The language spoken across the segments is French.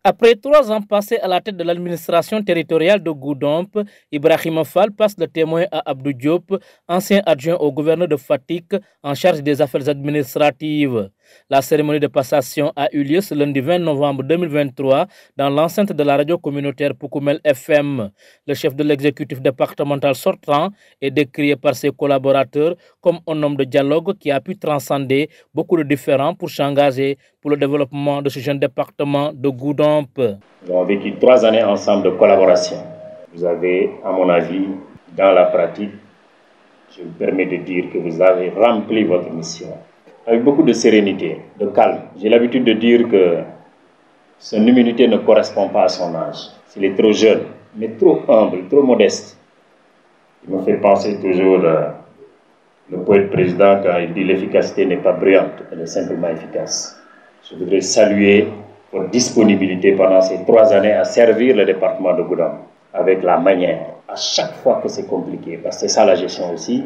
Après 3 ans passés à la tête de l'administration territoriale de Goudomp, Ibrahima Fall passe le témoin à Abdou Diop, ancien adjoint au gouverneur de Fatick en charge des affaires administratives. La cérémonie de passation a eu lieu ce lundi 20 novembre 2023 dans l'enceinte de la radio communautaire Poukoumel FM. Le chef de l'exécutif départemental sortant est décrié par ses collaborateurs comme un homme de dialogue qui a pu transcender beaucoup de différends pour s'engager pour le développement de ce jeune département de Goudomp. Nous avons vécu 3 années ensemble de collaboration. Vous avez, à mon avis, dans la pratique, je me permets de dire que vous avez rempli votre mission avec beaucoup de sérénité, de calme. J'ai l'habitude de dire que son humilité ne correspond pas à son âge. Il est trop jeune, mais trop humble, trop modeste. Il me fait penser toujours le poète président quand il dit l'efficacité n'est pas brillante, elle est simplement efficace. Je voudrais saluer votre disponibilité pendant ces 3 années à servir le département de Goudomp avec la manière, à chaque fois que c'est compliqué, parce que c'est ça la gestion aussi,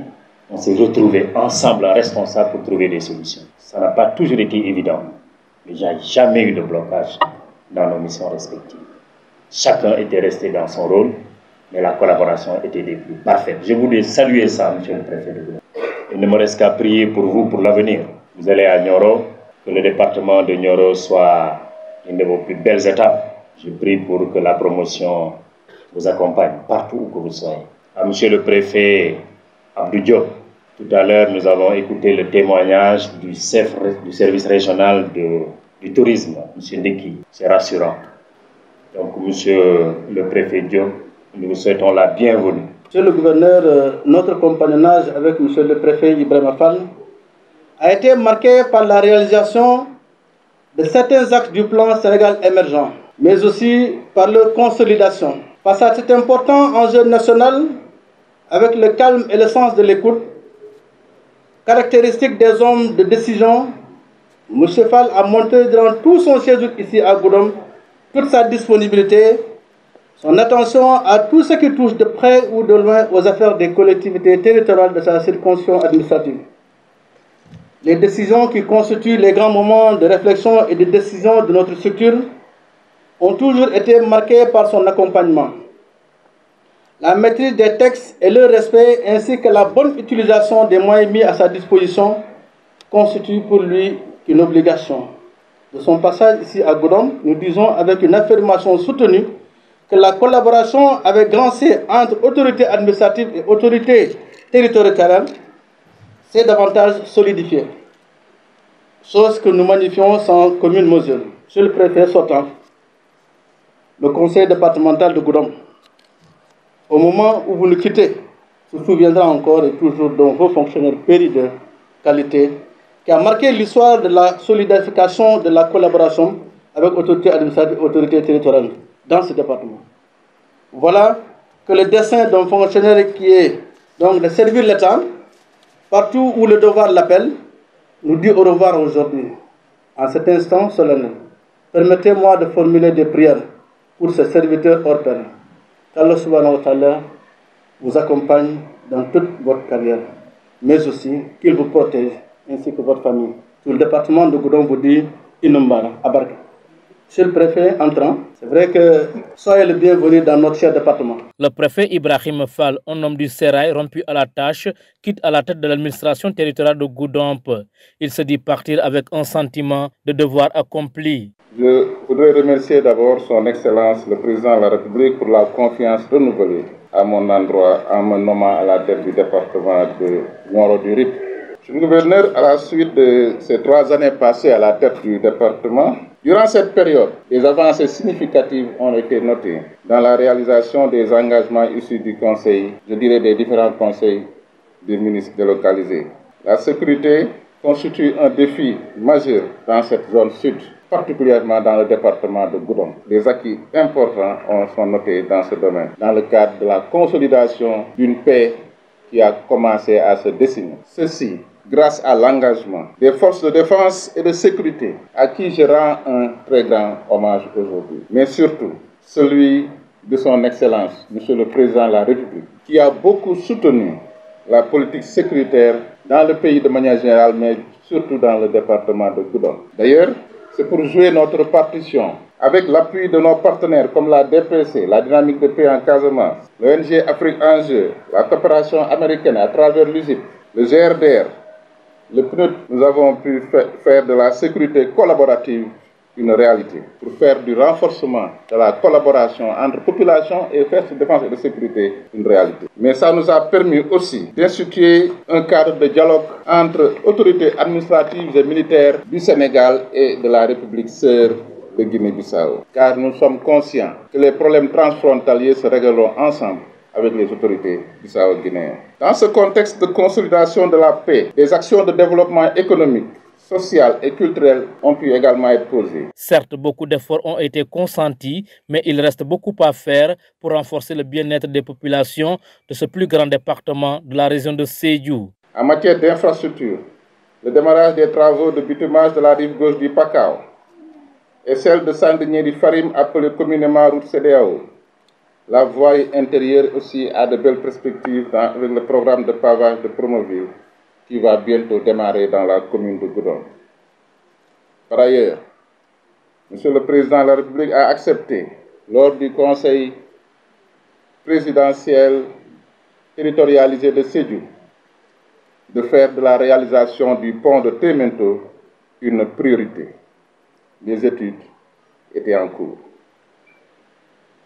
on s'est retrouvés ensemble responsables pour trouver des solutions. Ça n'a pas toujours été évident, mais il n'y a jamais eu de blocage dans nos missions respectives. Chacun était resté dans son rôle, mais la collaboration était des plus parfaites. Je voulais saluer ça, monsieur le préfet de Goudomp. Il ne me reste qu'à prier pour vous pour l'avenir. Vous allez à Nioro, que le département de Nioro soit une de vos plus belles étapes. Je prie pour que la promotion vous accompagne partout où que vous soyez. À monsieur le préfet Abdou Diop, tout à l'heure nous avons écouté le témoignage du chef du service régional du tourisme, monsieur Ndeki. C'est rassurant. Donc monsieur le préfet Diop, nous vous souhaitons la bienvenue. Monsieur le gouverneur, notre compagnonnage avec monsieur le préfet Ibrahima Fall a été marqué par la réalisation de certains axes du plan Sénégal émergent, mais aussi par leur consolidation. Face à cet important enjeu national, avec le calme et le sens de l'écoute, caractéristique des hommes de décision, M. Fall a montré durant tout son séjour ici à Goudomp toute sa disponibilité, son attention à tout ce qui touche de près ou de loin aux affaires des collectivités territoriales de sa circonscription administrative. Les décisions qui constituent les grands moments de réflexion et de décision de notre structure ont toujours été marquées par son accompagnement. La maîtrise des textes et leur respect, ainsi que la bonne utilisation des moyens mis à sa disposition, constituent pour lui une obligation. De son passage ici à Goudomp, nous disons avec une affirmation soutenue que la collaboration avec grand C entre autorités administratives et autorités territoriales s'est davantage solidifiée. Chose que nous magnifions sans commune mesure. Monsieur le préfet sortant, le conseil départemental de Goudomp, au moment où vous nous quittez, se souviendra encore et toujours de vos fonctionnaires péris de qualité, qui a marqué l'histoire de la solidification de la collaboration avec autorités administratives et autorités territoriales dans ce département. Voilà que le dessein d'un fonctionnaire qui est donc de servir l'État, partout où le devoir l'appelle, nous dit au revoir aujourd'hui. En cet instant solennel, permettez-moi de formuler des prières pour ces serviteurs hors pair. Qu'Allah subhanahu wa ta'ala vous accompagne dans toute votre carrière, mais aussi qu'il vous protège, ainsi que votre famille. Tout le département de Goudomp vous dit Inumbara, Abarka. Monsieur le préfet entrant, c'est vrai que soyez le bienvenu dans notre cher département. Le préfet Ibrahima Fall, un homme du Sérail rompu à la tâche, quitte à la tête de l'administration territoriale de Goudomp. Il se dit partir avec un sentiment de devoir accompli. Je voudrais remercier d'abord son Excellence le Président de la République pour la confiance renouvelée à mon endroit en me nommant à la tête du département de Nioro-du-Rip. Monsieur le gouverneur, à la suite de ces 3 années passées à la tête du département, durant cette période, des avancées significatives ont été notées dans la réalisation des engagements issus du Conseil, je dirais des différents conseils des ministres délocalisés. La sécurité constitue un défi majeur dans cette zone sud, particulièrement dans le département de Goudomp. Des acquis importants sont notés dans ce domaine, dans le cadre de la consolidation d'une paix qui a commencé à se dessiner. Ceci grâce à l'engagement des forces de défense et de sécurité, à qui je rends un très grand hommage aujourd'hui. Mais surtout, celui de son Excellence, Monsieur le Président de la République, qui a beaucoup soutenu la politique sécuritaire dans le pays de manière générale, mais surtout dans le département de Goudomp. D'ailleurs, c'est pour jouer notre partition avec l'appui de nos partenaires comme la DPC, la dynamique de paix en Casamance, l'ONG Afrique en jeu, la coopération américaine à travers l'USIP, le GRDR, le PNUD, nous avons pu faire de la sécurité collaborative une réalité, pour faire du renforcement de la collaboration entre population et forces de défense et de sécurité une réalité. Mais ça nous a permis aussi d'instituer un cadre de dialogue entre autorités administratives et militaires du Sénégal et de la République sœur de Guinée-Bissau. Car nous sommes conscients que les problèmes transfrontaliers se régleront ensemble avec les autorités bissau-guinéennes. Dans ce contexte de consolidation de la paix, des actions de développement économique, social et culturel ont pu également être posées. Certes, beaucoup d'efforts ont été consentis, mais il reste beaucoup à faire pour renforcer le bien-être des populations de ce plus grand département de la région de Sédhiou. En matière d'infrastructure, le démarrage des travaux de bitumage de la rive gauche du Pakao et celle de Sandiniéry-Farim, appelée communément route CEDEAO. La voie intérieure aussi a de belles perspectives avec le programme de pavage de Promoville qui va bientôt démarrer dans la commune de Goudomp. Par ailleurs, Monsieur le Président de la République a accepté, lors du Conseil présidentiel territorialisé de Sédhiou, de faire de la réalisation du pont de Témento une priorité. Les études étaient en cours.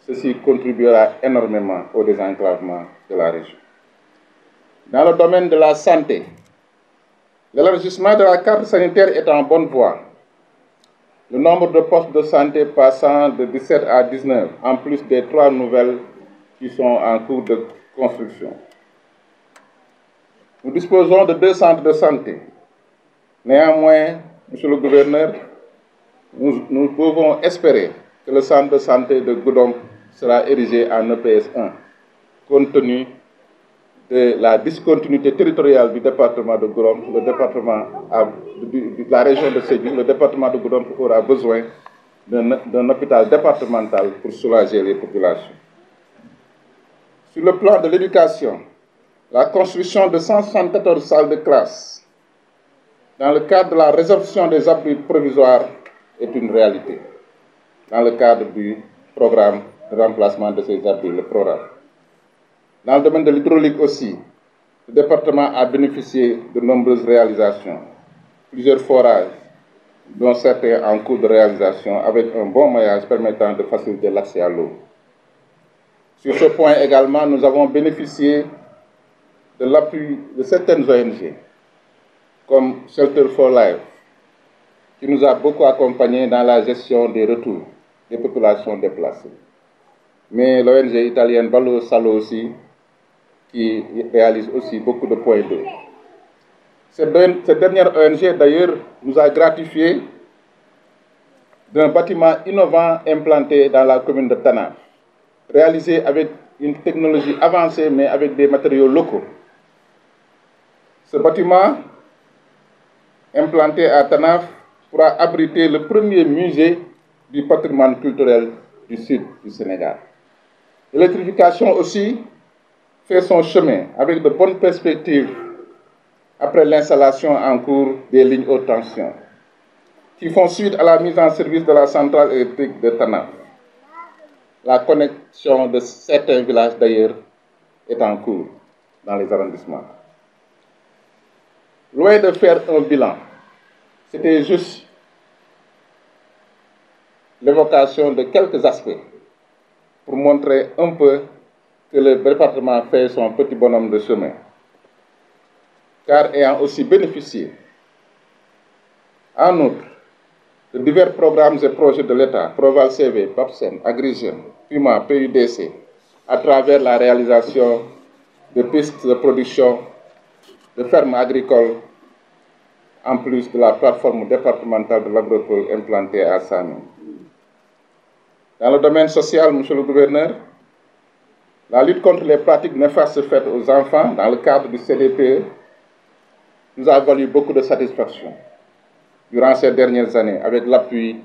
Ceci contribuera énormément au désenclavement de la région. Dans le domaine de la santé, l'élargissement de la carte sanitaire est en bonne voie. Le nombre de postes de santé passant de 17 à 19, en plus des 3 nouvelles qui sont en cours de construction. Nous disposons de 2 centres de santé. Néanmoins, Monsieur le Gouverneur, nous pouvons espérer que le centre de santé de Goudomp sera érigé en EPS 1, compte tenu de la discontinuité territoriale du département de Goudomp. Le département de la région de Sédhiou, le département de Goudomp aura besoin d'un hôpital départemental pour soulager les populations. Sur le plan de l'éducation, la construction de 174 salles de classe dans le cadre de la résorption des abris provisoires est une réalité, dans le cadre du programme de remplacement de ces abris, le programme. Dans le domaine de l'hydraulique aussi, le département a bénéficié de nombreuses réalisations, plusieurs forages, dont certains en cours de réalisation, avec un bon maillage permettant de faciliter l'accès à l'eau. Sur ce point également, nous avons bénéficié de l'appui de certaines ONG, comme Shelter for Life, qui nous a beaucoup accompagnés dans la gestion des retours des populations déplacées. Mais l'ONG italienne Ballo Salo aussi, qui réalise aussi beaucoup de points d'eau. Cette dernière ONG, d'ailleurs, nous a gratifié d'un bâtiment innovant implanté dans la commune de Tanaf, réalisé avec une technologie avancée, mais avec des matériaux locaux. Ce bâtiment, implanté à Tanaf, pourra abriter le premier musée du patrimoine culturel du sud du Sénégal. L'électrification aussi fait son chemin avec de bonnes perspectives après l'installation en cours des lignes haute tension, qui font suite à la mise en service de la centrale électrique de Tanaf. La connexion de certains villages d'ailleurs est en cours dans les arrondissements. Loin de faire un bilan, c'était juste l'évocation de quelques aspects pour montrer un peu que le département fait son petit bonhomme de chemin, car ayant aussi bénéficié, en outre, de divers programmes et projets de l'État, Proval CV, PAPSEN, AgriJeunes, PUMA, PUDC, à travers la réalisation de pistes de production de fermes agricoles, en plus de la plateforme départementale de l'agropole implantée à Sami. Dans le domaine social, Monsieur le Gouverneur, la lutte contre les pratiques néfastes faites aux enfants dans le cadre du CDPE nous a valu beaucoup de satisfaction durant ces dernières années avec l'appui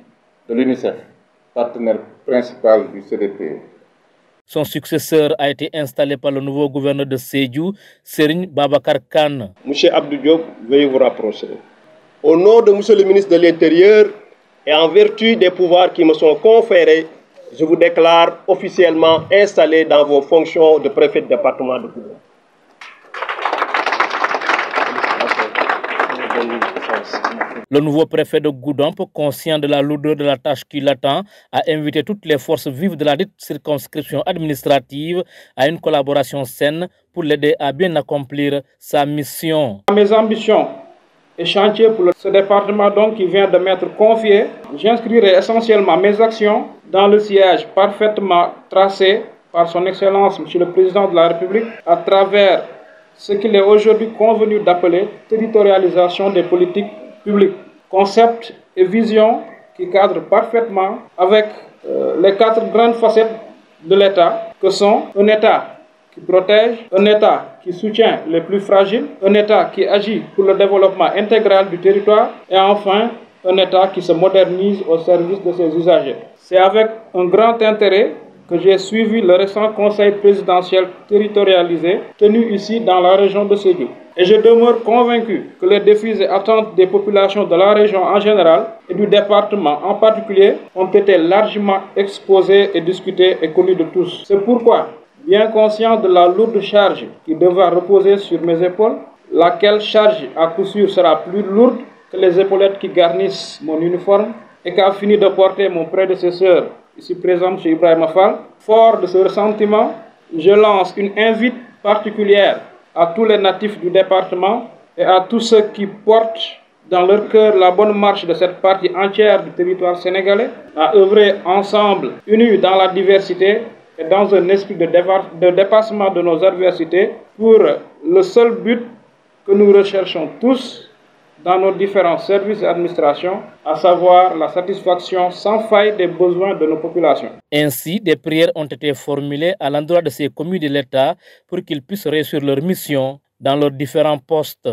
de l'UNICEF, partenaire principal du CDPE. Son successeur a été installé par le nouveau gouverneur de Sédhiou, Serigne Babacar Kane. Monsieur Abdou Diop, veuillez vous rapprocher. Au nom de Monsieur le ministre de l'Intérieur, et en vertu des pouvoirs qui me sont conférés, je vous déclare officiellement installé dans vos fonctions de préfet de département de Goudomp. Le nouveau préfet de Goudomp, conscient de la lourdeur de la tâche qui l'attend, a invité toutes les forces vives de la dite circonscription administrative à une collaboration saine pour l'aider à bien accomplir sa mission. Mes ambitions et chantiers pour ce département donc qui vient de m'être confié, j'inscrirai essentiellement mes actions dans le sillage parfaitement tracé par son Excellence, Monsieur le Président de la République, à travers ce qu'il est aujourd'hui convenu d'appeler territorialisation des politiques publiques, concept et vision qui cadrent parfaitement avec les 4 grandes facettes de l'État, que sont un État qui protège, un État qui soutient les plus fragiles, un État qui agit pour le développement intégral du territoire et enfin un État qui se modernise au service de ses usagers. C'est avec un grand intérêt que j'ai suivi le récent conseil présidentiel territorialisé tenu ici dans la région de Sédhiou. Et je demeure convaincu que les défis et attentes des populations de la région en général et du département en particulier ont été largement exposés et discutés et connus de tous. C'est pourquoi, bien conscient de la lourde charge qui devra reposer sur mes épaules, laquelle charge à coup sûr sera plus lourde que les épaulettes qui garnissent mon uniforme et qu'a fini de porter mon prédécesseur, ici présent, M. Ibrahima Fall, fort de ce ressentiment, je lance une invite particulière à tous les natifs du département et à tous ceux qui portent dans leur cœur la bonne marche de cette partie entière du territoire sénégalais, à œuvrer ensemble, unis dans la diversité et dans un esprit de dépassement de nos adversités, pour le seul but que nous recherchons tous dans nos différents services et administrations, à savoir la satisfaction sans faille des besoins de nos populations. Ainsi, des prières ont été formulées à l'endroit de ces communes de l'État pour qu'ils puissent réussir leur mission dans leurs différents postes.